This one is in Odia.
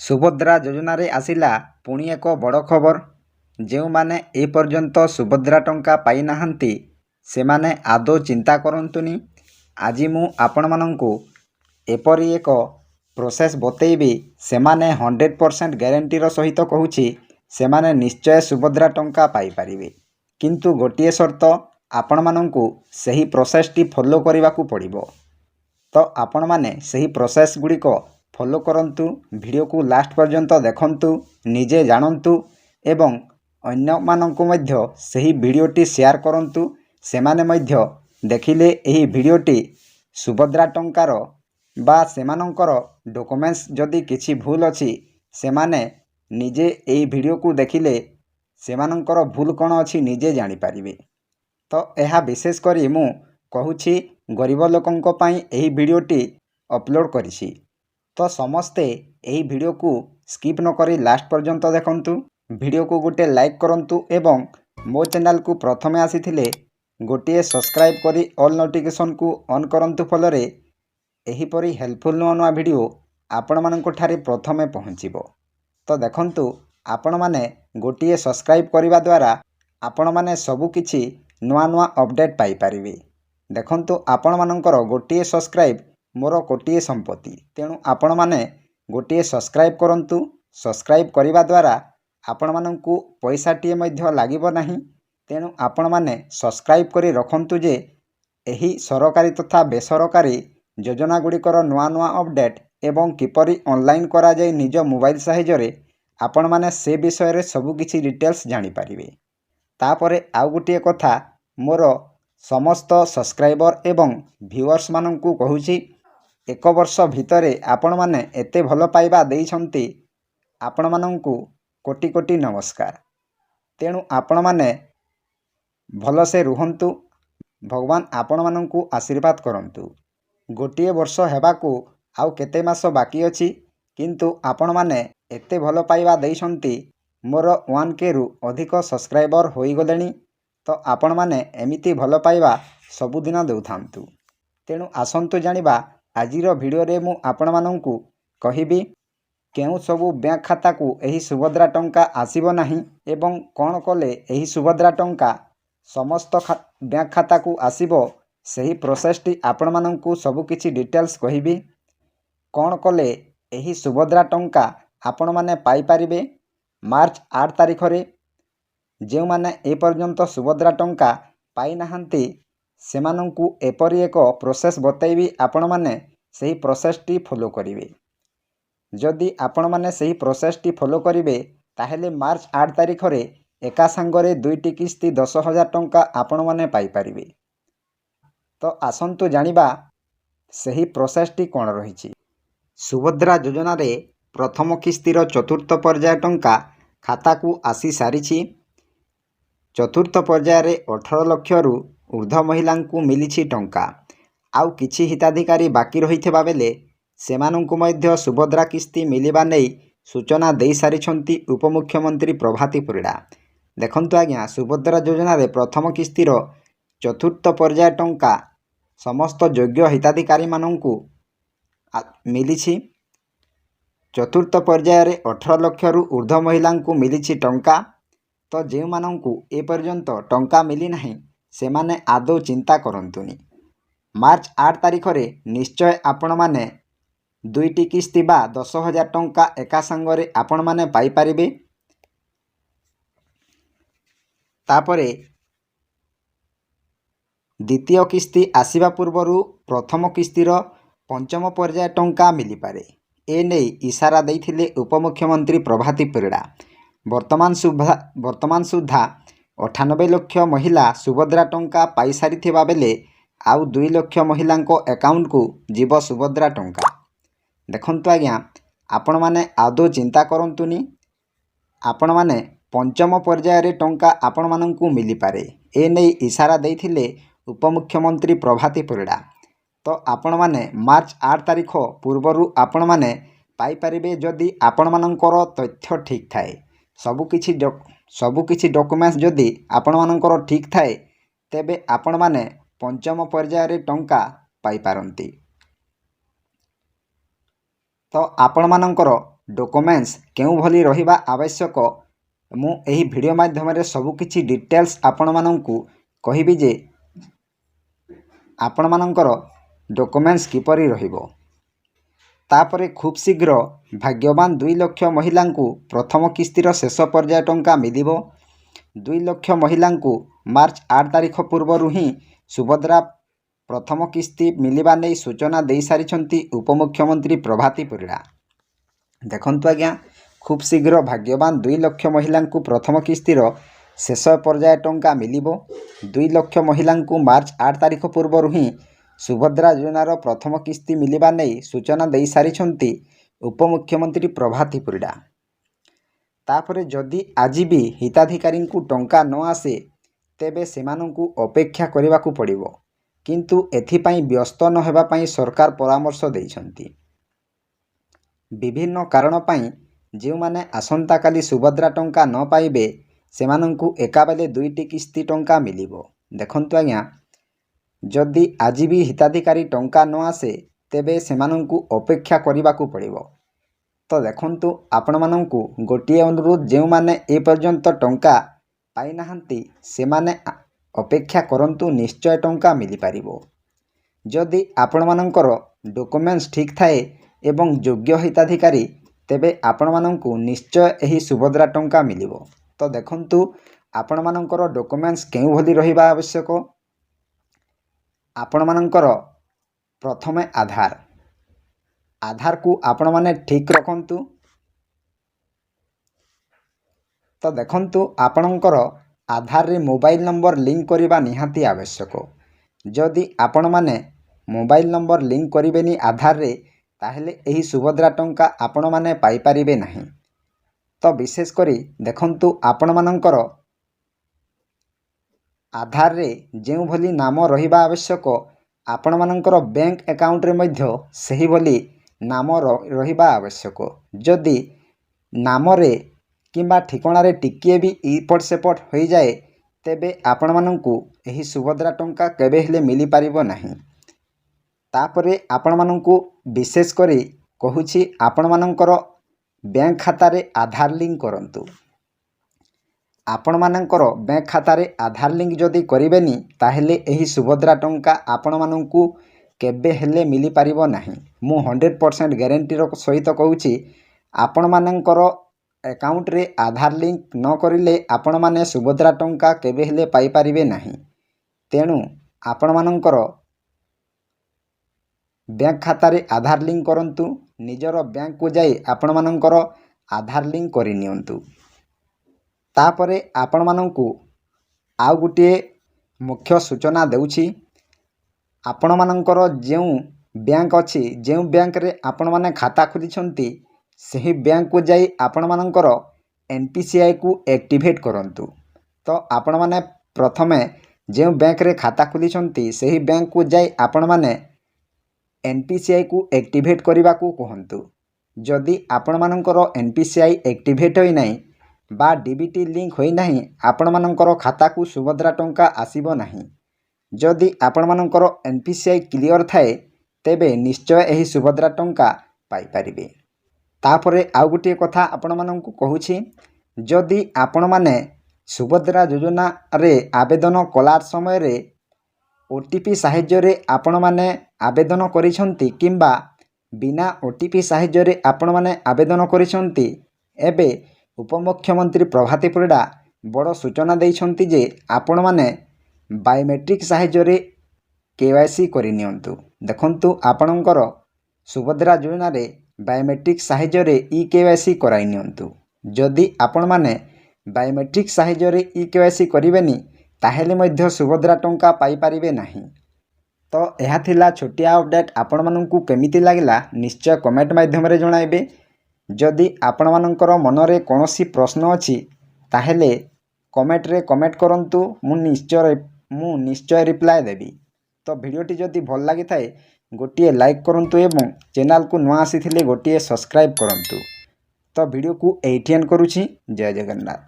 ସୁଭଦ୍ରା ଯୋଜନାରେ ଆସିଲା ପୁଣି ଏକ ବଡ଼ ଖବର। ଯେଉଁମାନେ ଏପର୍ଯ୍ୟନ୍ତ ସୁଭଦ୍ରା ଟଙ୍କା ପାଇନାହାନ୍ତି ସେମାନେ ଆଦୌ ଚିନ୍ତା କରନ୍ତୁନି। ଆଜି ମୁଁ ଆପଣମାନଙ୍କୁ ଏପରି ଏକ ପ୍ରୋସେସ୍ ବତେଇବି, ସେମାନେ 100% ଗ୍ୟାରେଣ୍ଟିର ସହିତ କହୁଛି ସେମାନେ ନିଶ୍ଚୟ ସୁଭଦ୍ରା ଟଙ୍କା ପାଇପାରିବେ। କିନ୍ତୁ ଗୋଟିଏ ସର୍ତ୍ତ, ଆପଣମାନଙ୍କୁ ସେହି ପ୍ରୋସେସ୍ଟି ଫଲୋ କରିବାକୁ ପଡ଼ିବ। ତ ଆପଣମାନେ ସେହି ପ୍ରୋସେସ୍ ଗୁଡ଼ିକ ଫଲୋ କରନ୍ତୁ, ଭିଡ଼ିଓକୁ ଲାଷ୍ଟ ପର୍ଯ୍ୟନ୍ତ ଦେଖନ୍ତୁ, ନିଜେ ଜାଣନ୍ତୁ ଏବଂ ଅନ୍ୟମାନଙ୍କୁ ମଧ୍ୟ ସେହି ଭିଡ଼ିଓଟି ସେୟାର କରନ୍ତୁ। ସେମାନେ ମଧ୍ୟ ଦେଖିଲେ ଏହି ଭିଡ଼ିଓଟି ସୁଭଦ୍ରା ଟଙ୍କାର ବା ସେମାନଙ୍କର ଡକୁମେଣ୍ଟସ୍ ଯଦି କିଛି ଭୁଲ ଅଛି, ସେମାନେ ନିଜେ ଏହି ଭିଡ଼ିଓକୁ ଦେଖିଲେ ସେମାନଙ୍କର ଭୁଲ କ'ଣ ଅଛି ନିଜେ ଜାଣିପାରିବେ। ତ ଏହା ବିଶେଷ କରି ମୁଁ କହୁଛି ଗରିବ ଲୋକଙ୍କ ପାଇଁ ଏହି ଭିଡ଼ିଓଟି ଅପଲୋଡ଼ କରିଛି। ତ ସମସ୍ତେ ଏହି ଭିଡ଼ିଓକୁ ସ୍କିପ୍ ନକରି ଲାଷ୍ଟ ପର୍ଯ୍ୟନ୍ତ ଦେଖନ୍ତୁ। ଭିଡ଼ିଓକୁ ଗୋଟିଏ ଲାଇକ୍ କରନ୍ତୁ ଏବଂ ମୋ ଚ୍ୟାନେଲକୁ ପ୍ରଥମେ ଆସିଥିଲେ ଗୋଟିଏ ସବସ୍କ୍ରାଇବ୍ କରି ଅଲ୍ ନୋଟିଫିକେସନକୁ ଅନ୍ କରନ୍ତୁ। ଫଳରେ ଏହିପରି ହେଲ୍ପଫୁଲ୍ ନୂଆ ନୂଆ ଭିଡ଼ିଓ ଆପଣମାନଙ୍କଠାରେ ପ୍ରଥମେ ପହଞ୍ଚିବ। ତ ଦେଖନ୍ତୁ, ଆପଣମାନେ ଗୋଟିଏ ସବସ୍କ୍ରାଇବ୍ କରିବା ଦ୍ୱାରା ଆପଣମାନେ ସବୁକିଛି ନୂଆ ନୂଆ ଅପଡ଼େଟ୍ ପାଇପାରିବେ। ଦେଖନ୍ତୁ, ଆପଣମାନଙ୍କର ଗୋଟିଏ ସବସ୍କ୍ରାଇବ୍ ମୋର ଗୋଟିଏ ସମ୍ପତ୍ତି। ତେଣୁ ଆପଣମାନେ ଗୋଟିଏ ସବସ୍କ୍ରାଇବ୍ କରନ୍ତୁ। ସବସ୍କ୍ରାଇବ୍ କରିବା ଦ୍ୱାରା ଆପଣମାନଙ୍କୁ ପଇସାଟିଏ ମଧ୍ୟ ଲାଗିବ ନାହିଁ। ତେଣୁ ଆପଣମାନେ ସବସ୍କ୍ରାଇବ୍ କରି ରଖନ୍ତୁ ଯେ ଏହି ସରକାରୀ ତଥା ବେସରକାରୀ ଯୋଜନା ଗୁଡ଼ିକର ନୂଆ ନୂଆ ଅପଡ଼େଟ୍ ଏବଂ କିପରି ଅନଲାଇନ୍ କରାଯାଏ ନିଜ ମୋବାଇଲ ସାହାଯ୍ୟରେ ଆପଣମାନେ ସେ ବିଷୟରେ ସବୁକିଛି ଡିଟେଲ୍ସ ଜାଣିପାରିବେ। ତାପରେ ଆଉ ଗୋଟିଏ କଥା, ମୋର ସମସ୍ତ ସବସ୍କ୍ରାଇବର ଏବଂ ଭିଉଅର୍ସ ମାନଙ୍କୁ କହୁଛି, 1 ବର୍ଷ ଭିତରେ ଆପଣମାନେ ଏତେ ଭଲ ପାଇବା ଦେଇଛନ୍ତି, ଆପଣମାନଙ୍କୁ କୋଟି କୋଟି ନମସ୍କାର। ତେଣୁ ଆପଣମାନେ ଭଲସେ ରୁହନ୍ତୁ। ଭଗବାନ ଆପଣମାନଙ୍କୁ ଆଶୀର୍ବାଦ କରନ୍ତୁ। ଗୋଟିଏ ବର୍ଷ ହେବାକୁ ଆଉ କେତେ ମାସ ବାକି ଅଛି, କିନ୍ତୁ ଆପଣମାନେ ଏତେ ଭଲ ପାଇବା ଦେଇଛନ୍ତି, ମୋର 1Kରୁ ଅଧିକ ସବସ୍କ୍ରାଇବର ହୋଇଗଲେଣି। ତ ଆପଣମାନେ ଏମିତି ଭଲ ପାଇବା ସବୁଦିନ ଦେଉଥାନ୍ତୁ। ତେଣୁ ଆସନ୍ତୁ ଜାଣିବା, ଆଜିର ଭିଡ଼ିଓରେ ମୁଁ ଆପଣମାନଙ୍କୁ କହିବି କେଉଁ ସବୁ ବ୍ୟାଙ୍କ ଖାତାକୁ ଏହି ସୁଭଦ୍ରା ଟଙ୍କା ଆସିବ ନାହିଁ ଏବଂ କ'ଣ କଲେ ଏହି ସୁଭଦ୍ରା ଟଙ୍କା ସମସ୍ତ ବ୍ୟାଙ୍କ ଖାତାକୁ ଆସିବ। ସେହି ପ୍ରୋସେସ୍ଟି ଆପଣମାନଙ୍କୁ ସବୁକିଛି ଡିଟେଲ୍ସ କହିବି। କ'ଣ କଲେ ଏହି ସୁଭଦ୍ରା ଟଙ୍କା ଆପଣମାନେ ପାଇପାରିବେ। ମାର୍ଚ୍ଚ 8 ତାରିଖରେ ଯେଉଁମାନେ ଏପର୍ଯ୍ୟନ୍ତ ସୁଭଦ୍ରା ଟଙ୍କା ପାଇନାହାନ୍ତି ସେମାନଙ୍କୁ ଏପରି ଏକ ପ୍ରୋସେସ୍ ବତେଇବି, ଆପଣମାନେ ସେହି ପ୍ରୋସେସ୍ଟି ଫଲୋ କରିବେ। ଯଦି ଆପଣମାନେ ସେହି ପ୍ରୋସେସ୍ଟି ଫଲୋ କରିବେ ତାହେଲେ ମାର୍ଚ୍ଚ 8 ତାରିଖରେ ଏକା ସାଙ୍ଗରେ 2ଟି କିସ୍ତି 10,000 ଟଙ୍କା ଆପଣମାନେ ପାଇପାରିବେ। ତ ଆସନ୍ତୁ ଜାଣିବା ସେହି ପ୍ରୋସେସ୍ଟି କ'ଣ ରହିଛି। ସୁଭଦ୍ରା ଯୋଜନାରେ ପ୍ରଥମ କିସ୍ତିର 4ର୍ଥ ପର୍ଯ୍ୟାୟ ଟଙ୍କା ଖାତାକୁ ଆସି ସାରିଛି। 4ର୍ଥ ପର୍ଯ୍ୟାୟରେ 18 ଲକ୍ଷରୁ ଉର୍ଦ୍ଧ୍ୱ ମହିଳାଙ୍କୁ ମିଳିଛି ଟଙ୍କା। ଆଉ କିଛି ହିତାଧିକାରୀ ବାକି ରହିଥିବା ବେଳେ ସେମାନଙ୍କୁ ମଧ୍ୟ ସୁଭଦ୍ରା କିସ୍ତି ମିଳିବା ନେଇ ସୂଚନା ଦେଇସାରିଛନ୍ତି ଉପମୁଖ୍ୟମନ୍ତ୍ରୀ ପ୍ରଭାତୀ ପରିଡ଼ା। ଦେଖନ୍ତୁ ଆଜ୍ଞା, ସୁଭଦ୍ରା ଯୋଜନାରେ ପ୍ରଥମ କିସ୍ତିର 4ର୍ଥ ପର୍ଯ୍ୟାୟ ଟଙ୍କା ସମସ୍ତ ଯୋଗ୍ୟ ହିତାଧିକାରୀମାନଙ୍କୁ ମିଳିଛି। 4ର୍ଥ ପର୍ଯ୍ୟାୟରେ 18 ଲକ୍ଷରୁ ଉର୍ଦ୍ଧ୍ୱ ମହିଳାଙ୍କୁ ମିଳିଛି ଟଙ୍କା। ତ ଯେଉଁମାନଙ୍କୁ ଏପର୍ଯ୍ୟନ୍ତ ଟଙ୍କା ମିଳିନାହିଁ ସେମାନେ ଆଦୌ ଚିନ୍ତା କରନ୍ତୁନି। ମାର୍ଚ୍ଚ 8 ତାରିଖରେ ନିଶ୍ଚୟ ଆପଣମାନେ 2ଟି କିସ୍ତି ବା 10,000 ଟଙ୍କା ଏକା ସାଙ୍ଗରେ ଆପଣମାନେ ପାଇପାରିବେ। ତାପରେ ଦ୍ୱିତୀୟ କିସ୍ତି ଆସିବା ପୂର୍ବରୁ ପ୍ରଥମ କିସ୍ତିର 5ମ ପର୍ଯ୍ୟାୟ ଟଙ୍କା ମିଳିପାରେ। ଏ ନେଇ ଇସାରା ଦେଇଥିଲେ ଉପମୁଖ୍ୟମନ୍ତ୍ରୀ ପ୍ରଭାତୀ ପରିଡ଼ା। ବର୍ତ୍ତମାନ ସୁଦ୍ଧା 98 ଲକ୍ଷ ମହିଳା ସୁଭଦ୍ରା ଟଙ୍କା ପାଇସାରିଥିବା ବେଳେ ଆଉ 2 ଲକ୍ଷ ମହିଳାଙ୍କ ଆକାଉଣ୍ଟକୁ ଯିବ ସୁଭଦ୍ରା ଟଙ୍କା। ଦେଖନ୍ତୁ ଆଜ୍ଞା, ଆପଣମାନେ ଆଦୌ ଚିନ୍ତା କରନ୍ତୁନି। ଆପଣମାନେ 5ମ ପର୍ଯ୍ୟାୟରେ ଟଙ୍କା ଆପଣମାନଙ୍କୁ ମିଳିପାରେ। ଏ ନେଇ ଇସାରା ଦେଇଥିଲେ ଉପମୁଖ୍ୟମନ୍ତ୍ରୀ ପ୍ରଭାତୀ ପରିଡ଼ା। ତ ଆପଣମାନେ ମାର୍ଚ୍ଚ 8 ତାରିଖ ପୂର୍ବରୁ ଆପଣମାନେ ପାଇପାରିବେ ଯଦି ଆପଣମାନଙ୍କର ତଥ୍ୟ ଠିକ୍ ଥାଏ। ସବୁକିଛି ଡକୁମେଣ୍ଟସ୍ ଯଦି ଆପଣମାନଙ୍କର ଠିକ୍ ଥାଏ ତେବେ ଆପଣମାନେ 5ମ ପର୍ଯ୍ୟାୟରେ ଟଙ୍କା ପାଇପାରନ୍ତି। ତ ଆପଣମାନଙ୍କର डॉक्यूमेंट्स केउं भली रहिबा आवश्यक मु एही वीडियो माध्यम सबुकिछि डिटेल्स आपण मानंकु कहिबि जे आपण मानंकर डॉक्यूमेंट्स किपरि रहिबो। तापरे खूब शीघ्र भाग्यवान 2 लाख महिलांकु प्रथम किस्तीर शेष पर्याय टंका मिलिबो। 2 लाख महिलांकु मार्च 8 तारिख पूर्वरु ही सुभद्रा प्रथम किस्ती मिलिबा नै सूचना दे सारिछंती उपमुख्यमंत्री प्रभाती परिड़ा। देखंतु आज्ञा खूब शीघ्र भाग्यवान 2 लाख महिलांकु प्रथम किस्तीर शेष पर्याय टंका मिलिबो। 2 लाख महिलांकु मार्च 8 तारिख पूर्वरु ही सुभद्रा योजनार प्रथम किस्ती मिलिबा नै सूचना दे सारिछंती उपमुख्यमंत्री प्रभाती परिड़ा। तापरे जदि आज भी हिताधिकारी को टंका न आसे तेबे सेमानंकु अपेक्षा करिबाकु पड़िबो, किंतु एथिपाई व्यस्त न हेबा पाई सरकार परामर्श देइछंती। विभिन्न कारण पाई जेउ माने आसंता काली सुभद्रा टंका न पाइबे सेमानंकु एकाबेले 2टी किस्ती टंका मिलिबो। देखंतु आज्ञा जदि आज भी हिताधिकारी टंका न आसे तेबे सेमानंकु अपेक्षा करिबाकु पड़िबो। तो देखंतु आपण मानंकु गोटिए अनुरोध जेउ माने ए पर्यंत टंका पाई नाहंती से माने अपेक्षा करंतु निश्चय टंका मिली पारिबो। जदि आपण मानंकर डॉक्यूमेंट्स ठीक थाए एवं योग्य हिताधिकारी तेबे आपण मानंकु निश्चय एही सुभद्रा टंका मिलिबो। तो देखंतु आपण मानंकर डॉक्यूमेंट्स केउ भली रहिबा आवश्यक। आपण मानंकर प्रथमे आधार को आपण माने ठीक रखंतु। तो देखंतु आपणकर आधार रे मोबाइल नंबर लिंक करिबा निहाती आवश्यक। जदि आपण माने मोबाइल नंबर लिंक करिबेनी आधार रे ताहेले एही सुभद्रा टंका आपण माने पाई परिबे नाही। तो विशेष करी देखंतु आपण मानंकर आधार रे जेउ भली नाम रहिबा आवश्यक आपण मानंकर बैंक अकाउंट रे मध्य सही भली नाम रहिबा आवश्यक। जदि नाम रे किंबा ठिकाना रे टिकिए भी इपट सेपट हो जाए तेबे आपण मानंकु एही सुभद्रा टंका केबे हेले मिली पारिबो नाही। तापरे आपण मानंकु विशेष करी कहूछि आपण मानंकर बैंक खाता रे आधार लिंक करंतु। आपण मानंकर बैंक खाता रे आधार लिंक जदि करिबेनी ताहेले एही सुभद्रा टंका आपण मानंकु केबे हेले मिली पारिबो नाही। मु 100% ग्यारंटी रो सहित कहूछि आपण मानंकर अकाउंट रे आधार लिंक न करिले आपण माने सुभद्रा टंका केबे हेले पाई पारिबे नाही। तेणु आपण मानंकर बैंक खाता रे आधार लिंक करंतु। निजर बैंक को जाई आपण मानंकर आधार लिंक करि नियंतु। तापरे आपण मानंकु आउ गुटिए मुख्य सूचना देउछि आपण मानंकर जेउ बैंक अछि जेउ बैंक रे आपण माने खाता खुलिछंती सही बैंक को जाई आपण मानंकर एनपीसीआई को एक्टिवेट करंतु। तो आपण माने प्रथमे जेउ बैंक रे खाता खुलिछंती सही बैंक को जाई आपण माने एनपीसीआई को एक्टिवेट करने को कहतु। जदि आपण मानंकर एनपीसीआई एक्टिवेट होई नाही बा डीबीटी लिंक होई नाही आपण मानंकर खाता को सुभद्रा टंका आसीबो नाही। जदि आपण मानंकर एनपीसीआई क्लियर थाए तेबे निश्चय एही सुभद्रा टंका पाई परिबे। तापरे आउ गुटिए कथा आपण मानंकु कहूछि जदि आपण माने सुभद्रा योजना रे आवेदन कला समय रे ओटीपी साहाय्य रे आपण माने आवेदन करिसंती किंबा बिना ओटीपी साहाय्य रे आपण माने आवेदन करिसंती एबे उपमुख्यमंत्री प्रभाती परिड़ा बड़ सूचना देइछंती जे आपण माने बायोमेट्रिक साहाय्य रे केवाईसी करिनियंतु। देखंतु आपणकर सुभद्रा योजना रे बायोमेट्रिक साहाय्य रे ई केवाईसी कराई नियंतु। जदि आपण माने बायोमेट्रिक साहाय्य रे ई केवाईसी करिवेनी ताहेले मध्य सुभद्रा टंका पाई परिबे नाही। तो यह थिला छोटिया अपडेट आपण मानंकु केमिति लागिला निश्चय कमेंट माध्यम रे जणाइबे। जदि आपण मानंकर मनरे कोनोसी प्रश्न अछि ताहेले कमेंट रे कमेंट करंतु मु निश्चय रिप्लाई देबी। तो वीडियोटी जदि भल लागि थाए गोटिए लाइक करंतु एवं चैनल को नुआ आसीथिले गोटिए सब्सक्राइब करंतु। तो वीडियो को एटिएन करूछि। जय जगन्नाथ।